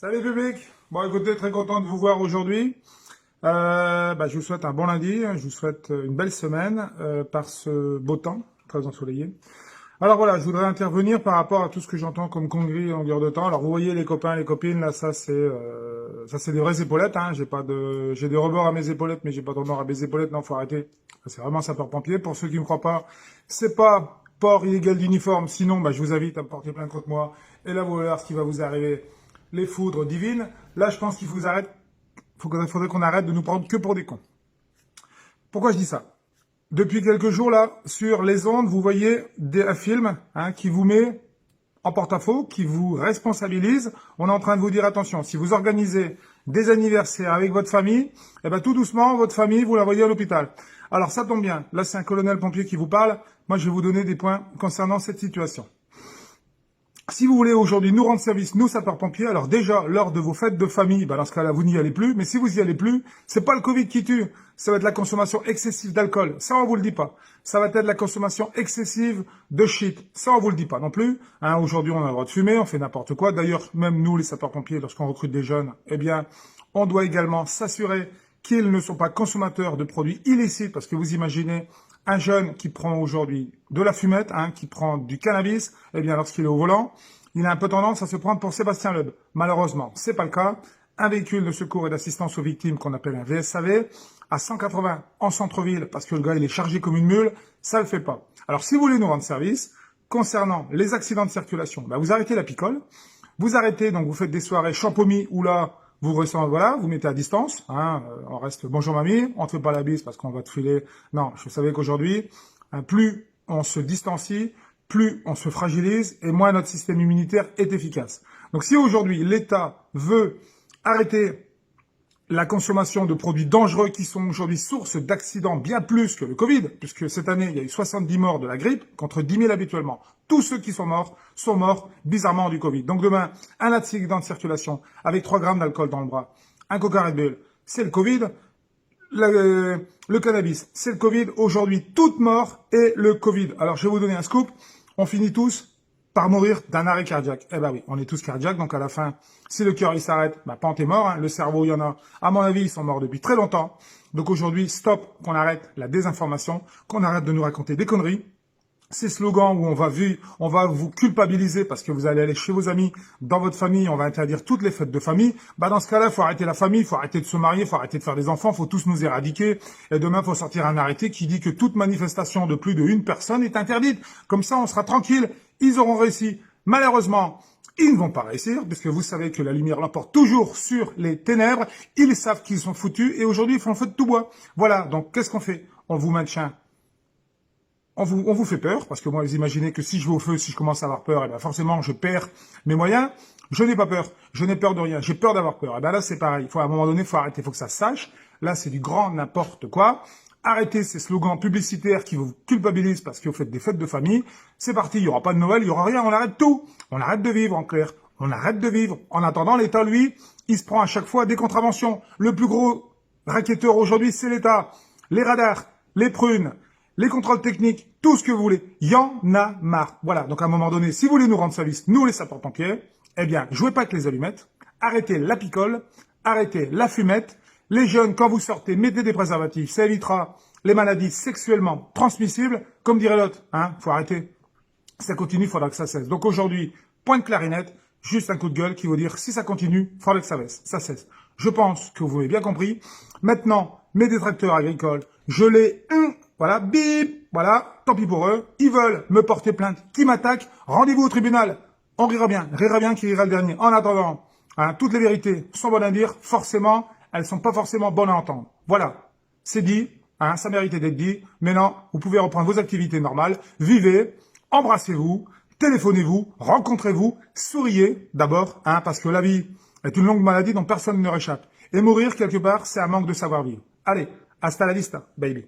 Salut public. Bon écoutez, très content de vous voir aujourd'hui. Je vous souhaite un bon lundi, je vous souhaite une belle semaine par ce beau temps, très ensoleillé. Alors voilà, je voudrais intervenir par rapport à tout ce que j'entends comme conneries en longueur de temps. Alors vous voyez les copains, les copines, là ça c'est des vraies épaulettes, hein. J'ai des rebords à mes épaulettes, mais j'ai pas de rebords à mes épaulettes, non, faut arrêter. C'est vraiment sapeur-pompier. Pour ceux qui me croient pas, c'est pas port illégal d'uniforme, sinon je vous invite à me porter plainte contre moi. Et là vous allez voir ce qui va vous arriver. Les foudres divines. Là, je pense qu'il faudrait qu'on arrête de nous prendre que pour des cons. Pourquoi je dis ça? Depuis quelques jours, là, sur les ondes, vous voyez un film qui vous met en porte-à-faux, qui vous responsabilise. On est en train de vous dire, attention, si vous organisez des anniversaires avec votre famille, eh ben, tout doucement, votre famille, vous la voyez à l'hôpital. Alors, ça tombe bien. Là, c'est un colonel pompier qui vous parle. Moi, je vais vous donner des points concernant cette situation. Si vous voulez aujourd'hui nous rendre service, nous sapeurs-pompiers, alors déjà, lors de vos fêtes de famille, dans ce cas-là, vous n'y allez plus. Mais si vous y allez plus, c'est pas le Covid qui tue. Ça va être la consommation excessive d'alcool. Ça, on vous le dit pas. Ça va être la consommation excessive de shit. Ça, on vous le dit pas non plus. Aujourd'hui, on a le droit de fumer, on fait n'importe quoi. D'ailleurs, même nous, les sapeurs-pompiers, lorsqu'on recrute des jeunes, eh bien, on doit également s'assurer qu'ils ne sont pas consommateurs de produits illicites, parce que vous imaginez un jeune qui prend aujourd'hui de la fumette, qui prend du cannabis, eh bien, lorsqu'il est au volant, il a un peu tendance à se prendre pour Sébastien Loeb. Malheureusement, c'est pas le cas. Un véhicule de secours et d'assistance aux victimes qu'on appelle un VSAV, à 180 en centre-ville, parce que le gars, il est chargé comme une mule, ça le fait pas. Alors, si vous voulez nous rendre service, concernant les accidents de circulation, vous arrêtez la picole, vous arrêtez, donc vous faites des soirées champomis où là, vous ressentez, voilà, vous mettez à distance, on reste bonjour mamie, on te fait pas la bise parce qu'on va te filer. Non, je savais qu'aujourd'hui, plus on se distancie, plus on se fragilise et moins notre système immunitaire est efficace. Donc si aujourd'hui l'État veut arrêter la consommation de produits dangereux qui sont aujourd'hui source d'accidents bien plus que le Covid, puisque cette année, il y a eu 70 morts de la grippe contre 10 000 habituellement. Tous ceux qui sont morts bizarrement du Covid. Donc demain, un accident de circulation avec 3 grammes d'alcool dans le bras, un Coca Red Bull, c'est le Covid. Le cannabis, c'est le Covid. Aujourd'hui, toute mort est le Covid. Alors, je vais vous donner un scoop. On finit tous par mourir d'un arrêt cardiaque. Eh ben oui, on est tous cardiaques, donc à la fin, si le cœur il s'arrête, Pente est mort. Le cerveau, il y en a, à mon avis, ils sont morts depuis très longtemps. Donc aujourd'hui, stop, qu'on arrête la désinformation, qu'on arrête de nous raconter des conneries. Ces slogans où on va vous culpabiliser parce que vous allez aller chez vos amis, dans votre famille, on va interdire toutes les fêtes de famille. Dans ce cas-là, faut arrêter la famille, faut arrêter de se marier, faut arrêter de faire des enfants, faut tous nous éradiquer. Et demain, faut sortir un arrêté qui dit que toute manifestation de plus d'1 personne est interdite. Comme ça, on sera tranquille. Ils auront réussi. Malheureusement, ils ne vont pas réussir, puisque vous savez que la lumière l'emporte toujours sur les ténèbres. Ils savent qu'ils sont foutus et aujourd'hui, ils font le feu de tout bois. Voilà. Donc, qu'est-ce qu'on fait? On vous maintient. On vous fait peur, parce que moi, vous imaginez que si je vais au feu, si je commence à avoir peur, forcément, je perds mes moyens. Je n'ai pas peur. Je n'ai peur de rien. J'ai peur d'avoir peur. Là, c'est pareil. À un moment donné, il faut arrêter. Il faut que ça se sache. Là, c'est du grand n'importe quoi. Arrêtez ces slogans publicitaires qui vous culpabilisent parce que vous faites des fêtes de famille. C'est parti. Il n'y aura pas de Noël, il n'y aura rien. On arrête tout. On arrête de vivre, en clair. On arrête de vivre. En attendant, l'État, lui, il se prend à chaque fois des contraventions. Le plus gros racketteur aujourd'hui, c'est l'État. Les radars, les prunes, les contrôles techniques, tout ce que vous voulez. Il y en a marre. Voilà. Donc, à un moment donné, si vous voulez nous rendre service, nous, les sapeurs-pompiers, eh bien, jouez pas avec les allumettes. Arrêtez la picole. Arrêtez la fumette. Les jeunes, quand vous sortez, mettez des préservatifs. Ça évitera les maladies sexuellement transmissibles. Comme dirait l'autre, faut arrêter. Ça continue, il faudra que ça cesse. Donc, aujourd'hui, point de clarinette, juste un coup de gueule qui veut dire, si ça continue, il faudra que ça cesse. Je pense que vous avez bien compris. Maintenant, mes détracteurs agricoles, je les... Voilà, bip, voilà, tant pis pour eux. Ils veulent me porter plainte, qui m'attaquent. Rendez-vous au tribunal. On rira bien qui rira le dernier. En attendant, toutes les vérités sont bonnes à dire, forcément, elles sont pas forcément bonnes à entendre. Voilà, c'est dit, ça méritait d'être dit. Maintenant, vous pouvez reprendre vos activités normales, vivez, embrassez-vous, téléphonez-vous, rencontrez-vous, souriez d'abord, parce que la vie est une longue maladie dont personne ne réchappe. Et mourir, quelque part, c'est un manque de savoir-vivre. Allez, hasta la vista, baby.